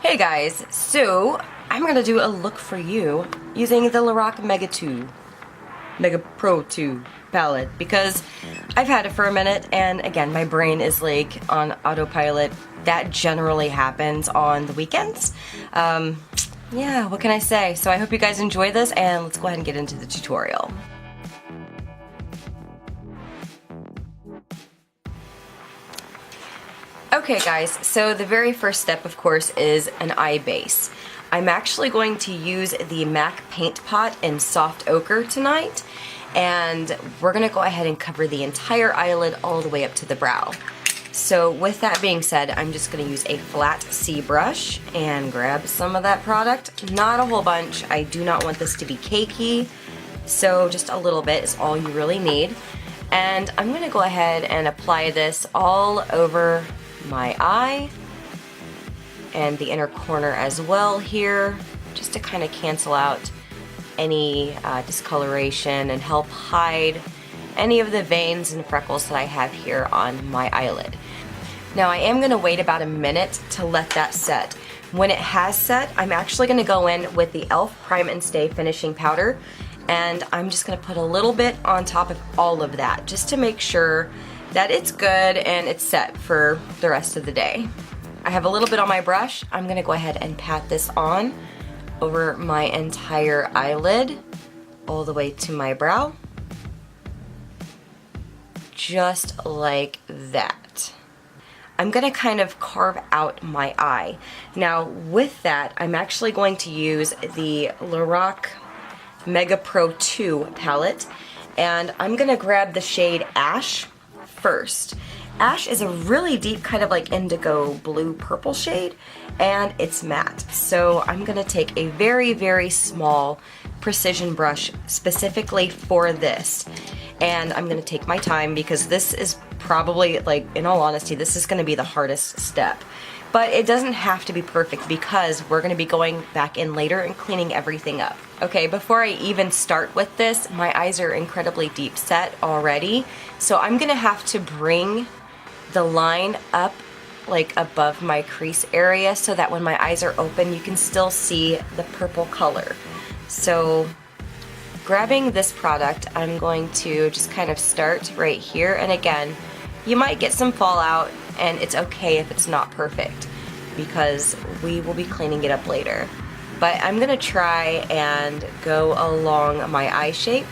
Hey guys, so I'm gonna do a look for you using the Lorac Mega Pro 2 palette because I've had it for a minute, and again, my brain is like on autopilot. That generally happens on the weekends. Yeah, what can I say? So I hope you guys enjoy this, and let's go ahead and get into the tutorial. Okay guys, so the very first step, of course, is an eye base. I'm actually going to use the MAC Paint Pot in Soft Ochre tonight, and we're going to go ahead and cover the entire eyelid all the way up to the brow. So with that being said, I'm just going to use a flat C brush and grab some of that product. Not a whole bunch. I do not want this to be cakey, so just a little bit is all you really need. And I'm going to go ahead and apply this all over my eye and the inner corner as well here, just to kind of cancel out any discoloration and help hide any of the veins and freckles that I have here on my eyelid. Now I am going to wait about a minute to let that set. When it has set, I'm actually going to go in with the e.l.f. Prime and Stay Finishing Powder, and I'm just going to put a little bit on top of all of that just to make sure that it's good and it's set for the rest of the day. I have a little bit on my brush. I'm gonna go ahead and pat this on over my entire eyelid, all the way to my brow. Just like that. I'm gonna kind of carve out my eye. Now with that, I'm actually going to use the Lorac Mega Pro 2 palette, and I'm gonna grab the shade Ash first. Ash is a really deep kind of like indigo blue purple shade, and it's matte. So I'm gonna take a very, very small precision brush specifically for this. And I'm gonna take my time because this is probably, like, in all honesty, this is gonna be the hardest step. But it doesn't have to be perfect because we're gonna be going back in later and cleaning everything up. Okay, before I even start with this, my eyes are incredibly deep set already. So I'm gonna have to bring the line up like above my crease area so that when my eyes are open, you can still see the purple color. So grabbing this product, I'm going to just kind of start right here. And again, you might get some fallout, and it's okay if it's not perfect because we will be cleaning it up later. But I'm gonna try and go along my eye shape.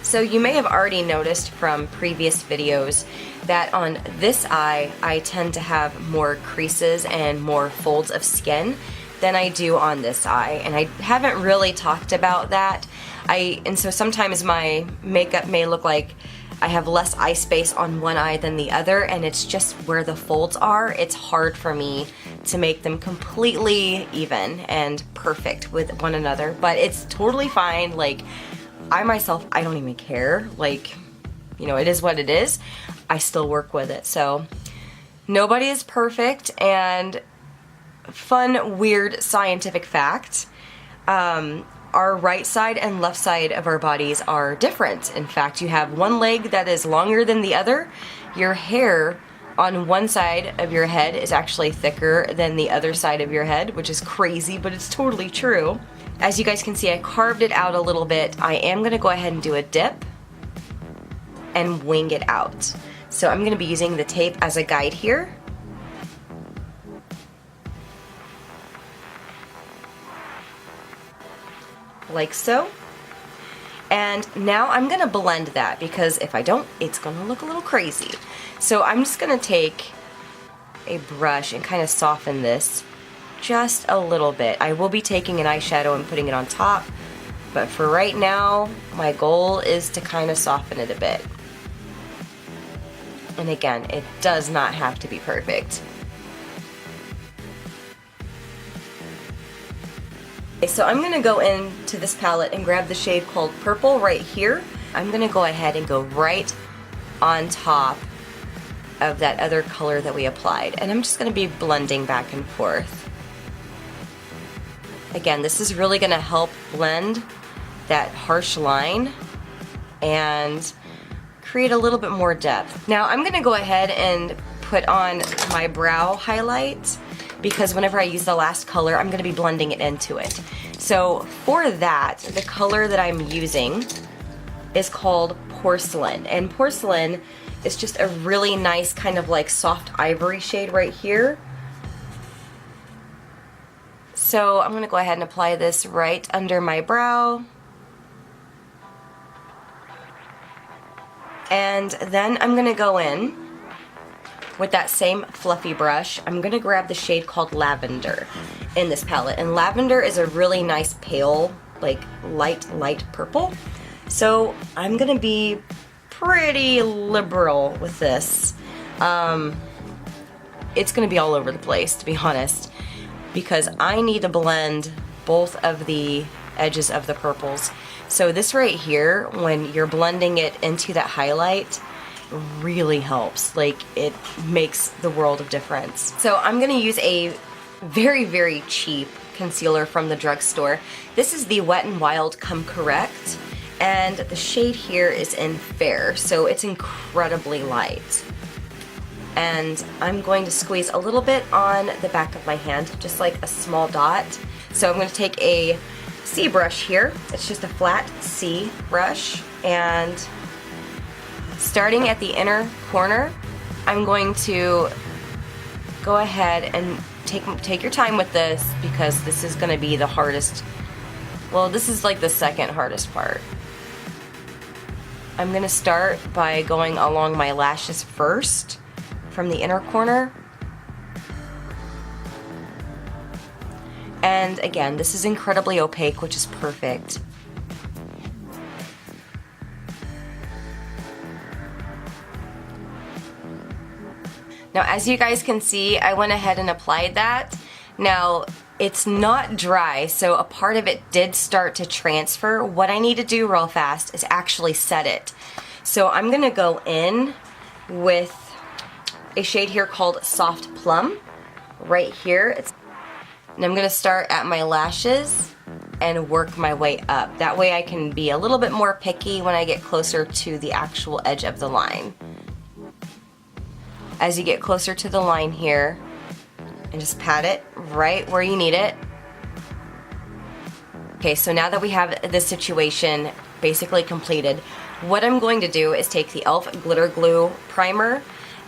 So you may have already noticed from previous videos that on this eye, I tend to have more creases and more folds of skin than I do on this eye, and I haven't really talked about that. And so sometimes my makeup may look like I have less eye space on one eye than the other, and it's just where the folds are. It's hard for me to make them completely even and perfect with one another, but it's totally fine. Like, I myself, I don't even care. Like, you know, it is what it is. I still work with it. So nobody is perfect. And fun, weird scientific fact, our right side and left side of our bodies are different. In fact, you have one leg that is longer than the other. Your hair on one side of your head is actually thicker than the other side of your head, which is crazy, but it's totally true. As you guys can see, I carved it out a little bit. I am gonna go ahead and do a dip and wing it out. So I'm gonna be using the tape as a guide here. Like so. And now I'm gonna blend that because if I don't, it's gonna look a little crazy. So I'm just gonna take a brush and kind of soften this just a little bit. I will be taking an eyeshadow and putting it on top, but for right now, my goal is to kind of soften it a bit. And again, it does not have to be perfect. Okay, so I'm gonna go into this palette and grab the shade called Purple right here. I'm gonna go ahead and go right on top of that other color that we applied, and I'm just gonna be blending back and forth. Again, this is really gonna help blend that harsh line and create a little bit more depth. Now I'm gonna go ahead and put on my brow highlight. because whenever I use the last color, I'm going to be blending it into it. So for that, the color that I'm using is called Porcelain, and Porcelain is just a really nice kind of like soft ivory shade right here. So I'm going to go ahead and apply this right under my brow. And then I'm going to go in with that same fluffy brush. I'm going to grab the shade called Lavender in this palette. And Lavender is a really nice pale, like light purple. So I'm going to be pretty liberal with this. It's going to be all over the place, to be honest, because I need to blend both of the edges of the purples. So this right here, when you're blending it into that highlight, really helps. Like, it makes the world of difference. So I'm going to use a very cheap concealer from the drugstore. This is the Wet n Wild Come Correct, and the shade here is in Fair, so it's incredibly light. And I'm going to squeeze a little bit on the back of my hand, just like a small dot. So I'm going to take a C brush here. It's just a flat C brush, and starting at the inner corner, I'm going to go ahead and take your time with this, because this is going to be the hardest. Well, this is like the second hardest part. I'm going to start by going along my lashes first from the inner corner. And again, this is incredibly opaque, which is perfect. Now, as you guys can see, I went ahead and applied that. Now, it's not dry, so a part of it did start to transfer. What I need to do real fast is actually set it. So I'm gonna go in with a shade here called Soft Plum, right here. And I'm gonna start at my lashes and work my way up. That way I can be a little bit more picky when I get closer to the actual edge of the line. As you get closer to the line here, and just pat it right where you need it. Okay, so now that we have this situation basically completed, what I'm going to do is take the e.l.f. Glitter Glue Primer,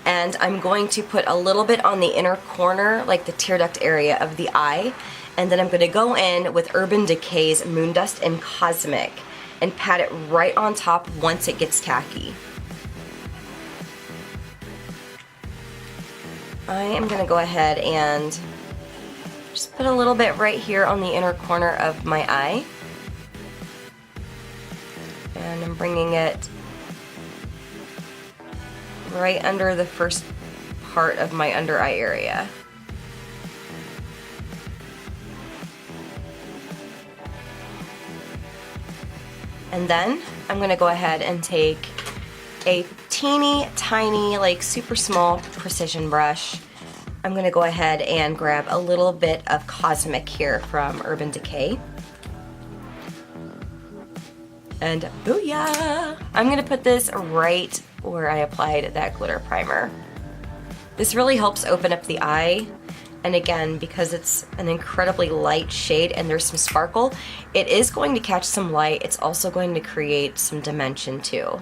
and I'm going to put a little bit on the inner corner, like the tear duct area of the eye, and then I'm going to go in with Urban Decay's Moondust and Cosmic and pat it right on top once it gets tacky. I am going to go ahead and just put a little bit right here on the inner corner of my eye. And I'm bringing it right under the first part of my under eye area. And then I'm going to go ahead and take a teeny tiny, like super small precision brush. I'm going to go ahead and grab a little bit of Cosmic here from Urban Decay. And booyah! I'm going to put this right where I applied that glitter primer. This really helps open up the eye, and again, because it's an incredibly light shade and there's some sparkle, it is going to catch some light. It's also going to create some dimension too.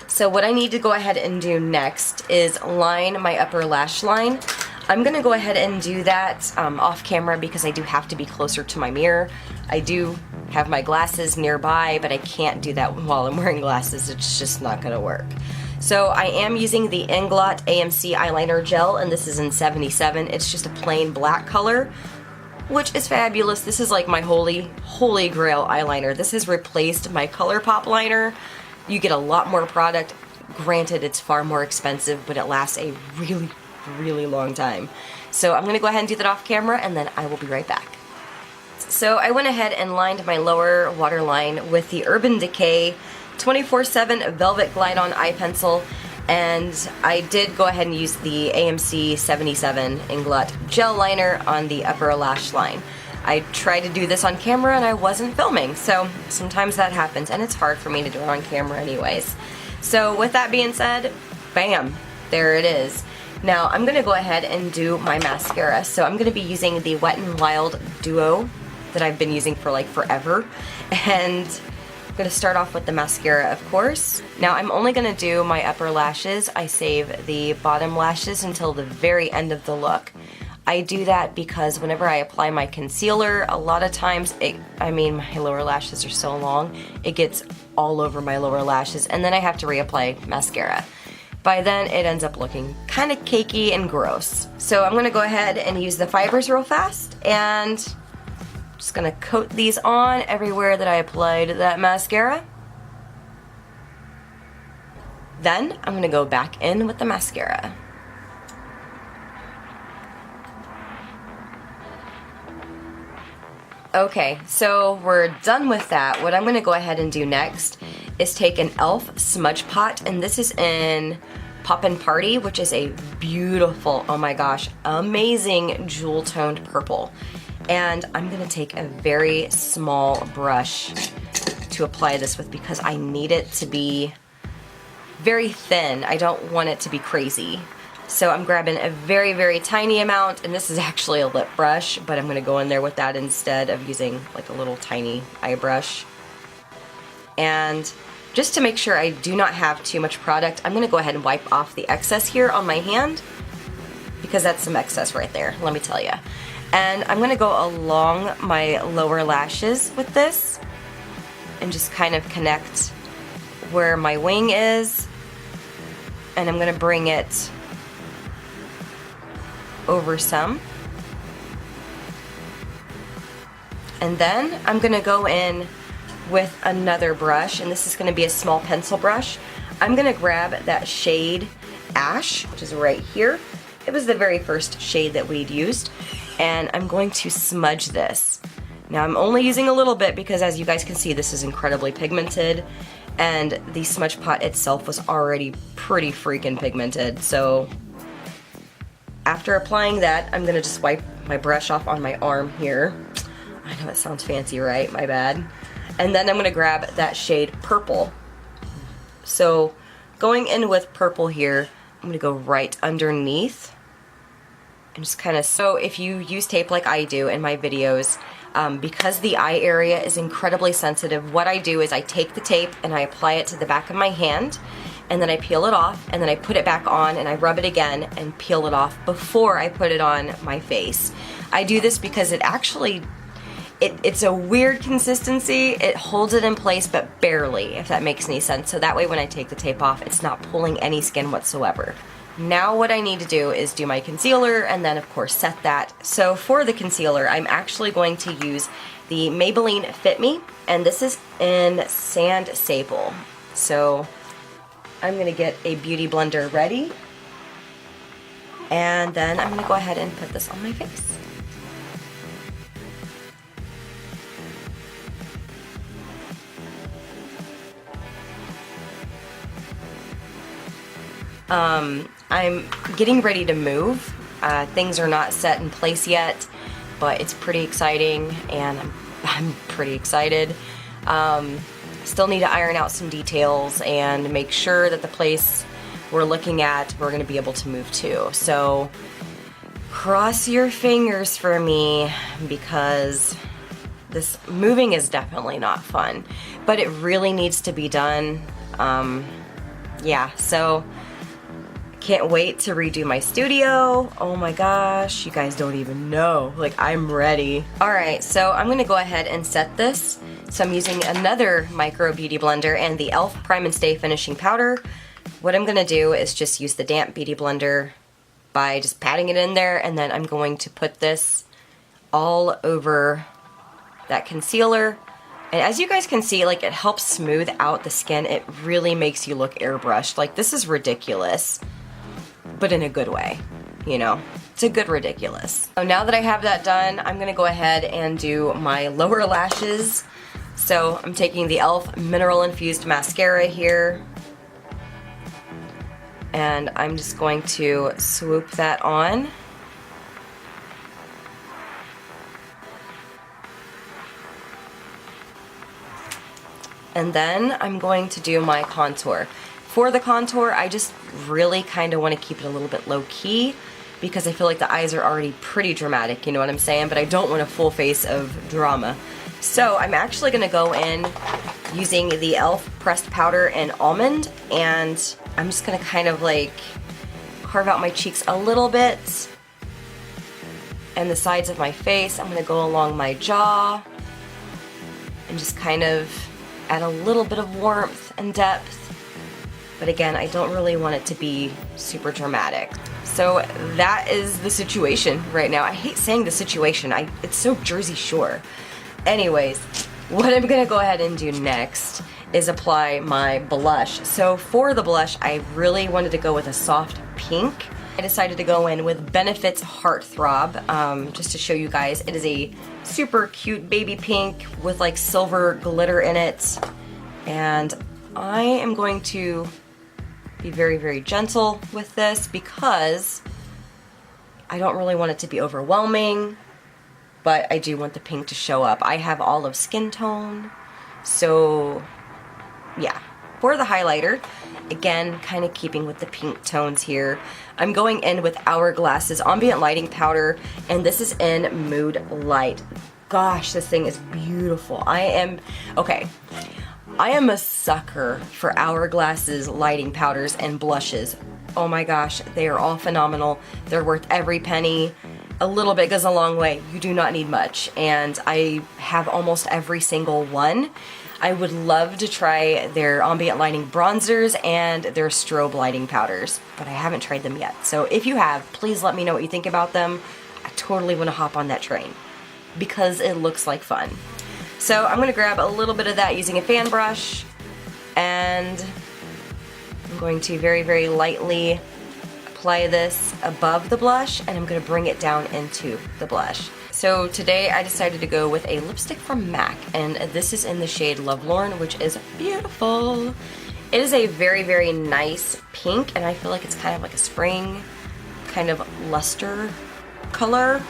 So what I need to go ahead and do next is line my upper lash line. I'm going to go ahead and do that off camera because I do have to be closer to my mirror. I do have my glasses nearby, but I can't do that while I'm wearing glasses. It's just not going to work. So I am using the Inglot AMC eyeliner gel, and this is in 77. It's just a plain black color, which is fabulous. This is like my holy grail eyeliner. This has replaced my ColourPop liner. You get a lot more product. Granted, it's far more expensive, but it lasts a really long time. So I'm going to go ahead and do that off camera, and then I will be right back. So I went ahead and lined my lower waterline with the Urban Decay 24/7 Velvet Glide On Eye Pencil, and I did go ahead and use the AMC 77 Inglot Gel Liner on the upper lash line. I tried to do this on camera and I wasn't filming, so sometimes that happens, and it's hard for me to do it on camera anyways. So with that being said, bam, there it is. Now I'm going to go ahead and do my mascara. So I'm going to be using the Wet n Wild Duo that I've been using for like forever. And I'm going to start off with the mascara, of course. Now I'm only going to do my upper lashes. I save the bottom lashes until the very end of the look. I do that because whenever I apply my concealer, a lot of times, my lower lashes are so long, it gets all over my lower lashes, and then I have to reapply mascara. By then, it ends up looking kind of cakey and gross. So I'm going to go ahead and use the fibers real fast, and just going to coat these on everywhere that I applied that mascara. Then I'm going to go back in with the mascara. Okay, so we're done with that. What I'm going to go ahead and do next is take an e.l.f. smudge pot, and this is in Poppin' Party, which is a beautiful, oh my gosh, amazing jewel toned purple. And I'm going to take a very small brush to apply this with because I need it to be very thin. I don't want it to be crazy. So I'm grabbing a very, very tiny amount, and this is actually a lip brush, but I'm going to go in there with that instead of using like a little tiny eye brush. And just to make sure I do not have too much product, I'm going to go ahead and wipe off the excess here on my hand, because that's some excess right there, let me tell you. And I'm going to go along my lower lashes with this and just kind of connect where my wing is, and I'm going to bring it over some. And then I'm going to go in with another brush, and this is going to be a small pencil brush. I'm going to grab that shade Ash, which is right here. It was the very first shade that we'd used, and I'm going to smudge this. Now I'm only using a little bit because, as you guys can see, this is incredibly pigmented, and the smudge pot itself was already pretty freaking pigmented. So after applying that, I'm going to just wipe my brush off on my arm here. I know it sounds fancy, right? My bad. And then I'm going to grab that shade Purple. So going in with purple here, I'm going to go right underneath. And just kind of, so if you use tape like I do in my videos, because the eye area is incredibly sensitive, what I do is I take the tape and I apply it to the back of my hand, and then I peel it off, and then I put it back on, and I rub it again and peel it off before I put it on my face. I do this because it actually, it's a weird consistency. It holds it in place, but barely, if that makes any sense. So that way when I take the tape off, it's not pulling any skin whatsoever. Now what I need to do is do my concealer and then of course set that. So for the concealer, I'm actually going to use the Maybelline Fit Me, and this is in Sand Sable. So I'm going to get a beauty blender ready, and then I'm going to go ahead and put this on my face. I'm getting ready to move. Things are not set in place yet, but it's pretty exciting, and I'm pretty excited. Still need to iron out some details and make sure that the place we're looking at, we're going to be able to move to. So cross your fingers for me, because this moving is definitely not fun, but it really needs to be done. Yeah, so can't wait to redo my studio. Oh my gosh, you guys don't even know. Like, I'm ready. Alright, so I'm gonna go ahead and set this. So I'm using another micro beauty blender and the e.l.f. Prime and Stay Finishing Powder. What I'm gonna do is just use the damp beauty blender by just patting it in there, and then I'm going to put this all over that concealer. And as you guys can see, like, it helps smooth out the skin. It really makes you look airbrushed. Like, this is ridiculous, but in a good way, you know? It's a good ridiculous. So now that I have that done, I'm gonna go ahead and do my lower lashes. So I'm taking the e.l.f. Mineral Infused Mascara here, and I'm just going to swoop that on. And then I'm going to do my contour. For the contour, I just really kind of want to keep it a little bit low-key because I feel like the eyes are already pretty dramatic, you know what I'm saying? But I don't want a full face of drama. So I'm actually going to go in using the e.l.f. pressed powder in almond, and I'm just going to kind of like carve out my cheeks a little bit and the sides of my face. I'm going to go along my jaw and just kind of add a little bit of warmth and depth. But again, I don't really want it to be super dramatic. So that is the situation right now. I hate saying the situation. It's so Jersey Shore. Anyways, what I'm gonna go ahead and do next is apply my blush. So for the blush, I really wanted to go with a soft pink. I decided to go in with Benefit's Heartthrob, just to show you guys. It is a super cute baby pink with like silver glitter in it. And I am going to be very, very gentle with this because I don't really want it to be overwhelming, but I do want the pink to show up. I have olive skin tone, so yeah. For the highlighter, again, kind of keeping with the pink tones here, I'm going in with Hourglass's Ambient Lighting Powder, and this is in Mood Light. Gosh, this thing is beautiful. I am a sucker for Hourglass's lighting powders and blushes. Oh my gosh, they are all phenomenal. They're worth every penny. A little bit goes a long way. You do not need much, and I have almost every single one. I would love to try their ambient lighting bronzers and their strobe lighting powders, but I haven't tried them yet. So if you have, please let me know what you think about them. I totally want to hop on that train because it looks like fun. So I'm going to grab a little bit of that using a fan brush, and I'm going to very, very lightly apply this above the blush, and I'm going to bring it down into the blush. So today I decided to go with a lipstick from MAC, and this is in the shade Lovelorn, which is beautiful. It is a very, very nice pink, and I feel like it's kind of like a spring kind of luster color.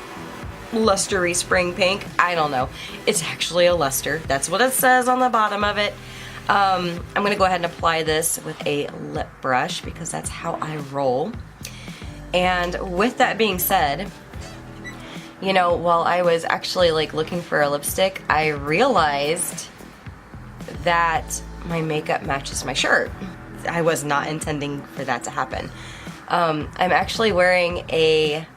Lustery spring pink. I don't know. It's actually a luster. That's what it says on the bottom of it. I'm going to go ahead and apply this with a lip brush because that's how I roll. And with that being said, you know, while I was actually like looking for a lipstick, I realized that my makeup matches my shirt. I was not intending for that to happen. I'm actually wearing a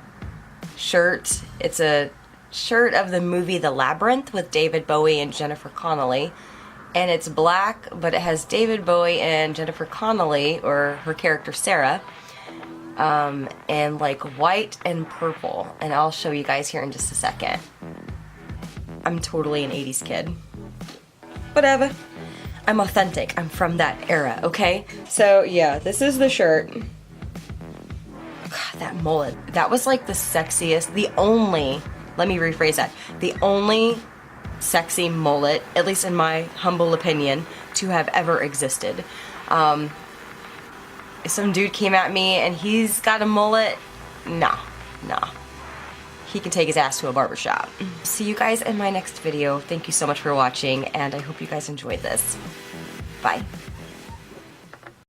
shirt. It's a shirt of the movie The Labyrinth with David Bowie and Jennifer Connelly, and it's black, but it has David Bowie and Jennifer Connelly, or her character Sarah, and like white and purple, and I'll show you guys here in just a second. I'm totally an 80s kid. Whatever. I'm authentic. I'm from that era, okay? So yeah, this is the shirt. God, that mullet. That was like the sexiest, let me rephrase that, the only sexy mullet, at least in my humble opinion, to have ever existed. If some dude came at me and he's got a mullet, nah. He can take his ass to a barbershop. See you guys in my next video. Thank you so much for watching, and I hope you guys enjoyed this. Bye.